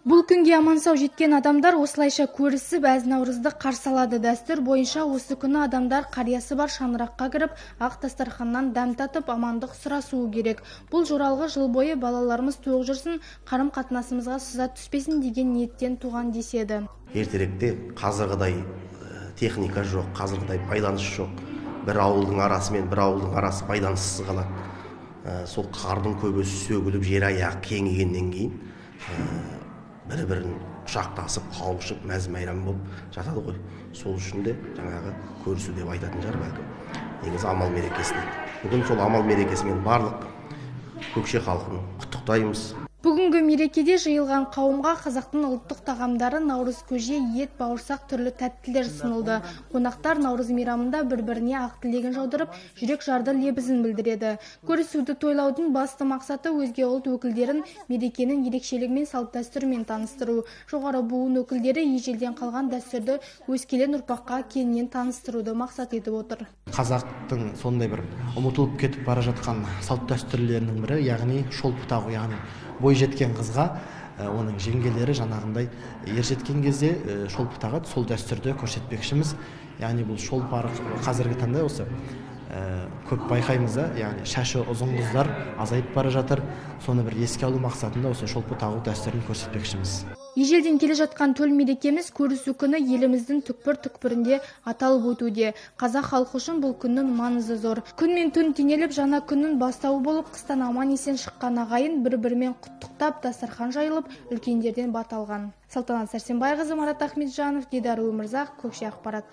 Бұл күнге аман-сау жеткен адамдар осылайша көрісіп, әз-наурызды қарсы алады. Дәстүр бойынша осы күні адамдар қариясы бар шаңыраққа кіріп, ақ дастарханнан дәм татып, амандық сұрасуы керек. Бұл жоралғы жыл бойы балаларымыз тоқ жүрсін, қарым-қатынасымызға сызат түспесін деген ниеттен туған деседі. Ертеректе қазіргідай техника жоқ, қазіргідай байланыс жоқ. Бір ауылдың арасы мен бір ауылдың арасы байланыссыз қалады. Сол қардың көбесі сөгіліп, жер аяғы кеңігеннен кейін бір-бірін құшақтасып, қауышып, мәз-мәйрам болып жатады ғой. Сол үшін де жаңағы көрісу деп айтатын шығар бәлкім. Негізі амал мерекесіне. Бүгін сол амал мерекесімен барлық көкше халқын құттықтаймыз. Бүгінгі мерекеде жиылған қауымға қазақтың ұлттық тағамдары наурыз көже, ет, бауырсақ түрлі тәттілер ұсынылды. Қонақтар наурыз мейрамында бір-біріне ақ тілегін жаудырып, жүрек жарды лебізін білдіреді. Көрісуді тойлаудың басты мақсаты өзге ұлт өкілдерін мерекенің ерекшелігімен, салт-дәстүрімен таныстыру. Жоғары буын өкілдері ежелден қалған дәстүрді өскелең ұрпаққа кеңінен таныстыруды мақсат етіп отыр. Қазақтың сондай бір ұмытылып кетіп бара жатқан салт-дәстүрлерінің бірі, яғни шолпы тағу, яғни бой жеткен қызға оның жеңгелері жаңағындай ер жеткен кезде шолпы тағады, сол дәстүрді көрсетпекшіміз. Яғни бұл шолпы қазіргі таңда осы көп байқаймыз да, яғни шашы ұзын қыздар азайып бара жатыр. Соны бір еске алу мақсатында осы шолпы тағу дәстүрін көрсетпекшіміз. Ежелден келе жатқан төл мерекеміз көрісу күні еліміздің түкпір-түкпірінде аталып өтуде. Қазақ халқы үшін бұл күннің маңызы зор. Күн мен түн теңеліп, жаңа күннің бастауы болып, қыстан аман-есен шыққан ағайын бір-бірімен құттықтап, дастархан жайылып, үлкендерден бат алған. Салтанат Сәрсенбайқызы, Марат Ахметжанов, Дидар Өмірзақ, Көкше ақпарат.